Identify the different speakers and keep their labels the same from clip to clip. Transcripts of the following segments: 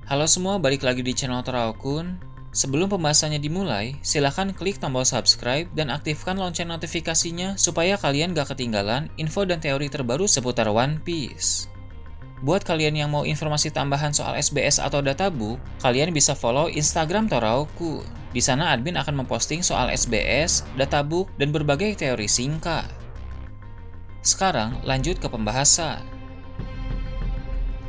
Speaker 1: Halo semua, balik lagi di channel Teraokun. Sebelum pembahasannya dimulai, silahkan klik tombol subscribe dan aktifkan lonceng notifikasinya supaya kalian gak ketinggalan info dan teori terbaru seputar One Piece. Buat kalian yang mau informasi tambahan soal SBS atau databook, kalian bisa follow Instagram Toraokun. Di sana admin akan memposting soal SBS, databook, dan berbagai teori singkat. Sekarang lanjut ke pembahasan.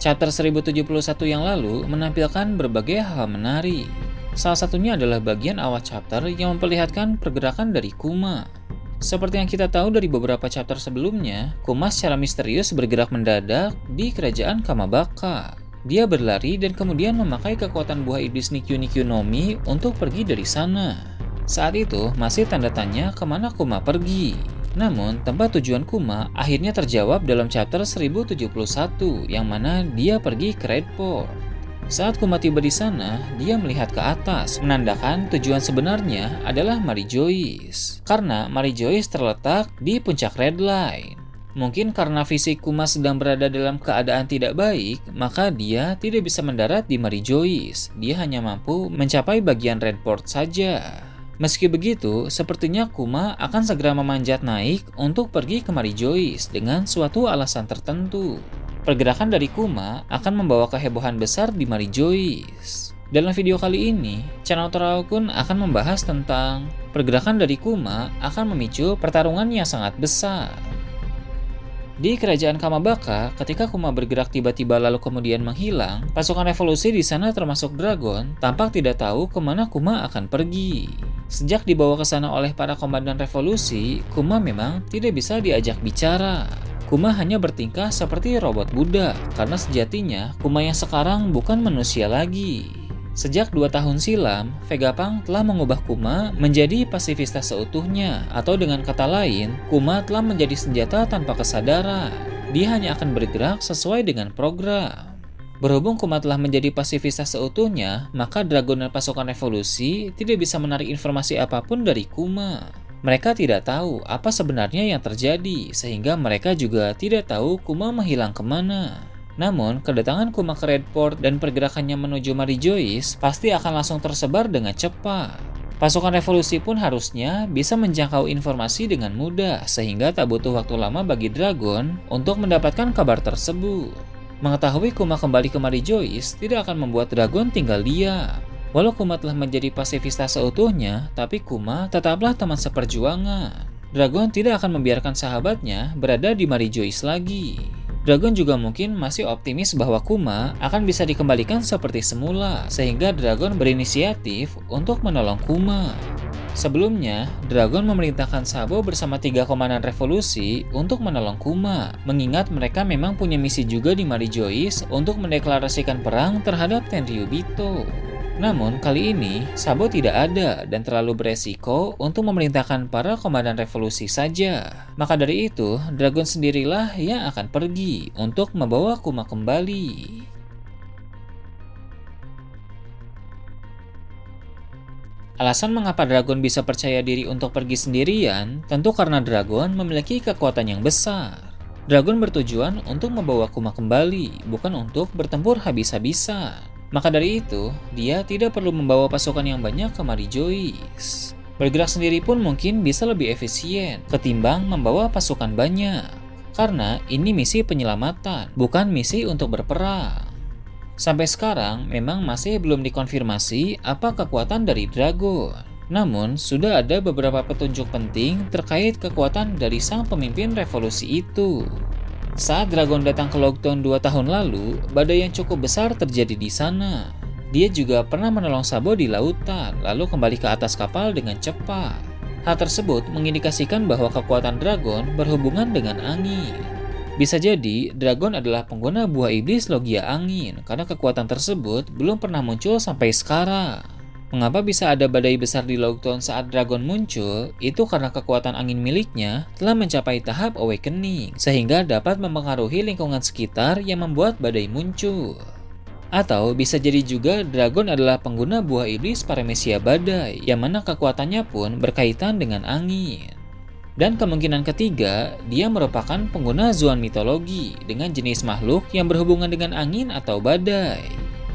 Speaker 1: Chapter 1071 yang lalu menampilkan berbagai hal menarik. Salah satunya adalah bagian awal chapter yang memperlihatkan pergerakan dari Kuma. Seperti yang kita tahu dari beberapa chapter sebelumnya, Kuma secara misterius bergerak mendadak di kerajaan Kamabaka. Dia berlari dan kemudian memakai kekuatan buah iblis Nikyu Nikyu no Mi untuk pergi dari sana. Saat itu masih tanda tanya kemana Kuma pergi. Namun, tempat tujuan Kuma akhirnya terjawab dalam chapter 1071 yang mana dia pergi ke Red Port. Saat Kuma tiba di sana, dia melihat ke atas, menandakan tujuan sebenarnya adalah Mary Joyce. Karena Mary Joyce terletak di puncak Red Line. Mungkin karena fisik Kuma sedang berada dalam keadaan tidak baik, maka dia tidak bisa mendarat di Mary Joyce. Dia hanya mampu mencapai bagian Red Port saja. Meski begitu, sepertinya Kuma akan segera memanjat naik untuk pergi ke Mary Joyce dengan suatu alasan tertentu. Pergerakan dari Kuma akan membawa kehebohan besar di Mary Joyce. Dalam video kali ini, channel Toraokun akan membahas tentang pergerakan dari Kuma akan memicu pertarungan yang sangat besar. Di kerajaan Kamabaka, ketika Kuma bergerak tiba-tiba lalu kemudian menghilang, pasukan revolusi di sana termasuk Dragon tampak tidak tahu kemana Kuma akan pergi. Sejak dibawa ke sana oleh para komandan revolusi, Kuma memang tidak bisa diajak bicara. Kuma hanya bertingkah seperti robot budak, karena sejatinya Kuma yang sekarang bukan manusia lagi. Sejak 2 tahun silam, Vegapunk telah mengubah Kuma menjadi pasifista seutuhnya, atau dengan kata lain, Kuma telah menjadi senjata tanpa kesadaran. Dia hanya akan bergerak sesuai dengan program. Berhubung Kuma telah menjadi pasifista seutuhnya, maka Dragon dan pasukan revolusi tidak bisa menarik informasi apapun dari Kuma. Mereka tidak tahu apa sebenarnya yang terjadi, sehingga mereka juga tidak tahu Kuma menghilang kemana. Namun, kedatangan Kuma ke Red Port dan pergerakannya menuju Mary Joyce pasti akan langsung tersebar dengan cepat. Pasukan revolusi pun harusnya bisa menjangkau informasi dengan mudah, sehingga tak butuh waktu lama bagi Dragon untuk mendapatkan kabar tersebut. Mengetahui Kuma kembali ke Mary Joyce tidak akan membuat Dragon tinggal diam. Walau Kuma telah menjadi pasifista seutuhnya, tapi Kuma tetaplah teman seperjuangan. Dragon tidak akan membiarkan sahabatnya berada di Mary Joyce lagi. Dragon juga mungkin masih optimis bahwa Kuma akan bisa dikembalikan seperti semula, sehingga Dragon berinisiatif untuk menolong Kuma. Sebelumnya, Dragon memerintahkan Sabo bersama 3 komandan revolusi untuk menolong Kuma, mengingat mereka memang punya misi juga di Mary Joyce untuk mendeklarasikan perang terhadap Tenryubito. Namun, kali ini, Sabo tidak ada dan terlalu beresiko untuk memerintahkan para komandan revolusi saja. Maka dari itu, Dragon sendirilah yang akan pergi untuk membawa Kuma kembali. Alasan mengapa Dragon bisa percaya diri untuk pergi sendirian, tentu karena Dragon memiliki kekuatan yang besar. Dragon bertujuan untuk membawa Kuma kembali, bukan untuk bertempur habis-habisan. Maka dari itu, dia tidak perlu membawa pasukan yang banyak ke Mary Joyce. Bergerak sendiri pun mungkin bisa lebih efisien ketimbang membawa pasukan banyak. Karena ini misi penyelamatan, bukan misi untuk berperang. Sampai sekarang memang masih belum dikonfirmasi apa kekuatan dari Dragon. Namun, sudah ada beberapa petunjuk penting terkait kekuatan dari sang pemimpin revolusi itu. Saat Dragon datang ke Loguetown 2 tahun lalu, badai yang cukup besar terjadi di sana. Dia juga pernah menolong Sabo di lautan, lalu kembali ke atas kapal dengan cepat. Hal tersebut mengindikasikan bahwa kekuatan Dragon berhubungan dengan angin. Bisa jadi, Dragon adalah pengguna buah iblis Logia Angin, karena kekuatan tersebut belum pernah muncul sampai sekarang. Mengapa bisa ada badai besar di Loguetown saat Dragon muncul? Itu karena kekuatan angin miliknya telah mencapai tahap awakening, sehingga dapat mempengaruhi lingkungan sekitar yang membuat badai muncul. Atau bisa jadi juga Dragon adalah pengguna buah iblis Paramecia Badai, yang mana kekuatannya pun berkaitan dengan angin. Dan kemungkinan ketiga, dia merupakan pengguna Zoan mitologi dengan jenis makhluk yang berhubungan dengan angin atau badai.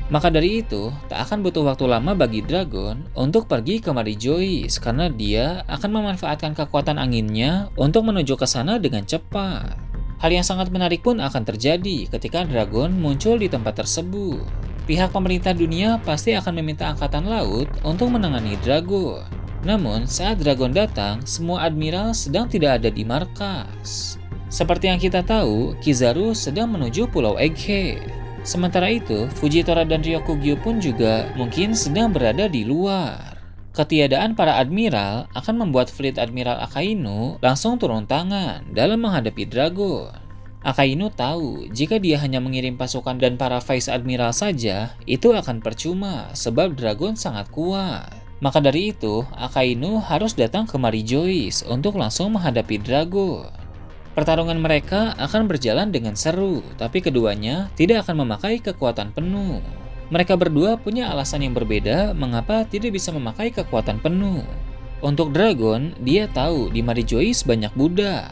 Speaker 1: Maka dari itu, tak akan butuh waktu lama bagi Dragon untuk pergi ke Mary Joyce karena dia akan memanfaatkan kekuatan anginnya untuk menuju ke sana dengan cepat. Hal yang sangat menarik pun akan terjadi ketika Dragon muncul di tempat tersebut. Pihak pemerintah dunia pasti akan meminta angkatan laut untuk menangani Dragon. Namun, saat Dragon datang, semua admiral sedang tidak ada di markas. Seperti yang kita tahu, Kizaru sedang menuju Pulau Egghead. Sementara itu, Fujitora dan Ryokugyu pun juga mungkin sedang berada di luar. Ketiadaan para admiral akan membuat fleet Admiral Akainu langsung turun tangan dalam menghadapi Dragon. Akainu tahu jika dia hanya mengirim pasukan dan para Vice Admiral saja, itu akan percuma sebab Dragon sangat kuat. Maka dari itu, Akainu harus datang ke Mary Joyce untuk langsung menghadapi Dragon. Pertarungan mereka akan berjalan dengan seru, tapi keduanya tidak akan memakai kekuatan penuh. Mereka berdua punya alasan yang berbeda mengapa tidak bisa memakai kekuatan penuh. Untuk Dragon, dia tahu di Mary Joyce banyak budak.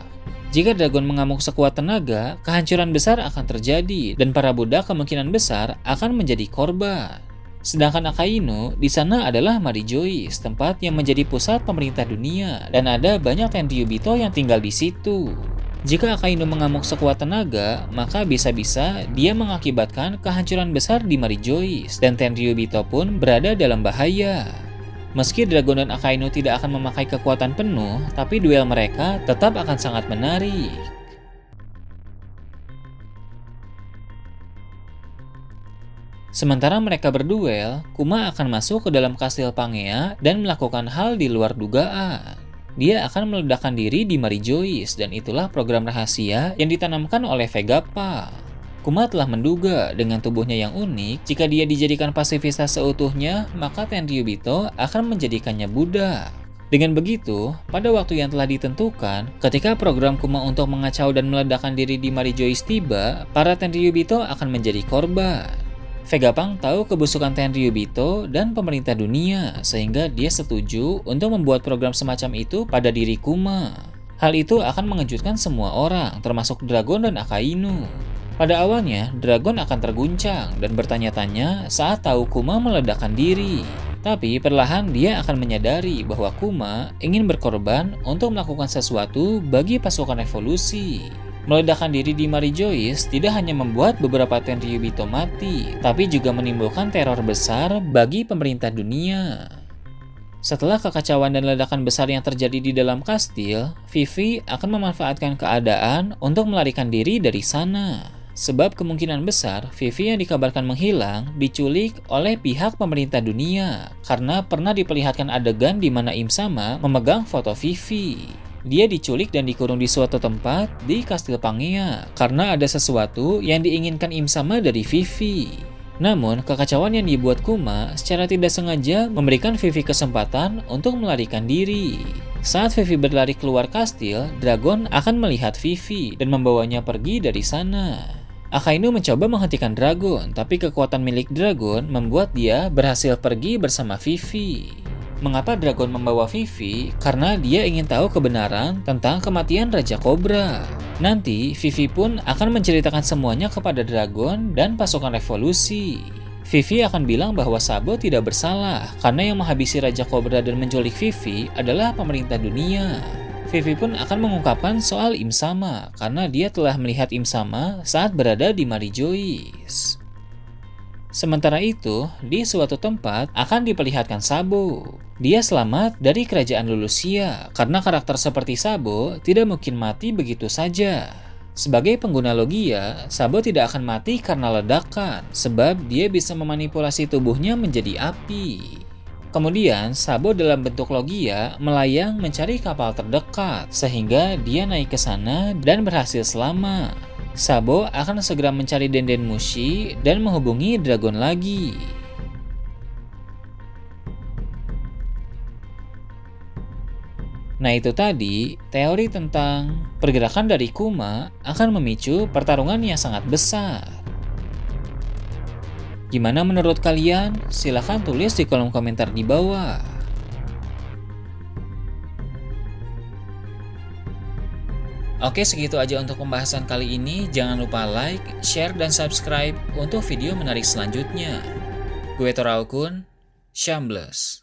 Speaker 1: Jika Dragon mengamuk sekuat tenaga, kehancuran besar akan terjadi dan para budak kemungkinan besar akan menjadi korban. Sedangkan Akainu di sana adalah Mary Joyce, tempat yang menjadi pusat pemerintah dunia dan ada banyak Tenryubito yang tinggal di situ. Jika Akainu mengamuk sekuat tenaga, maka bisa-bisa dia mengakibatkan kehancuran besar di Mary Joyce dan Tenryubito pun berada dalam bahaya. Meski Dragon dan Akainu tidak akan memakai kekuatan penuh, tapi duel mereka tetap akan sangat menarik. Sementara mereka berduel, Kuma akan masuk ke dalam kastil Pangea dan melakukan hal di luar dugaan. Dia akan meledakkan diri di Mary Joyce dan itulah program rahasia yang ditanamkan oleh Vegapunk. Kuma telah menduga dengan tubuhnya yang unik, jika dia dijadikan pasifista seutuhnya, maka Tenryubito akan menjadikannya budak. Dengan begitu, pada waktu yang telah ditentukan, ketika program Kuma untuk mengacau dan meledakkan diri di Mary Joyce tiba, para Tenryubito akan menjadi korban. Vegapunk tahu kebusukan Tenryubito dan pemerintah dunia, sehingga dia setuju untuk membuat program semacam itu pada diri Kuma. Hal itu akan mengejutkan semua orang, termasuk Dragon dan Akainu. Pada awalnya, Dragon akan terguncang dan bertanya-tanya saat tahu Kuma meledakkan diri. Tapi perlahan dia akan menyadari bahwa Kuma ingin berkorban untuk melakukan sesuatu bagi pasukan revolusi. Meledakkan diri di Mary Joyce tidak hanya membuat beberapa Tenryubito mati, tapi juga menimbulkan teror besar bagi pemerintah dunia. Setelah kekacauan dan ledakan besar yang terjadi di dalam kastil, Vivi akan memanfaatkan keadaan untuk melarikan diri dari sana. Sebab kemungkinan besar Vivi yang dikabarkan menghilang diculik oleh pihak pemerintah dunia karena pernah diperlihatkan adegan di mana Im Sama memegang foto Vivi. Dia diculik dan dikurung di suatu tempat di Kastil Pangea karena ada sesuatu yang diinginkan Im Sama dari Vivi. Namun, kekacauan yang dibuat Kuma secara tidak sengaja memberikan Vivi kesempatan untuk melarikan diri. Saat Vivi berlari keluar kastil, Dragon akan melihat Vivi dan membawanya pergi dari sana. Akainu mencoba menghentikan Dragon, tapi kekuatan milik Dragon membuat dia berhasil pergi bersama Vivi. Mengapa Dragon membawa Vivi? Karena dia ingin tahu kebenaran tentang kematian Raja Cobra. Nanti, Vivi pun akan menceritakan semuanya kepada Dragon dan pasukan revolusi. Vivi akan bilang bahwa Sabo tidak bersalah, karena yang menghabisi Raja Cobra dan menculik Vivi adalah pemerintah dunia. Vivi pun akan mengungkapkan soal Im Sama, karena dia telah melihat Im Sama saat berada di Mary Joyce. Sementara itu, di suatu tempat akan diperlihatkan Sabo. Dia selamat dari kerajaan Lulusia, karena karakter seperti Sabo tidak mungkin mati begitu saja. Sebagai pengguna Logia, Sabo tidak akan mati karena ledakan, sebab dia bisa memanipulasi tubuhnya menjadi api. Kemudian, Sabo dalam bentuk Logia melayang mencari kapal terdekat, sehingga dia naik ke sana dan berhasil selamat. Sabo akan segera mencari Denden Mushi dan menghubungi Dragon lagi. Nah itu tadi, teori tentang pergerakan dari Kuma akan memicu pertarungan yang sangat besar. Gimana menurut kalian? Silahkan tulis di kolom komentar di bawah. Oke, segitu aja untuk pembahasan kali ini. Jangan lupa like, share, dan subscribe untuk video menarik selanjutnya. Gue Toraukun, Shambles.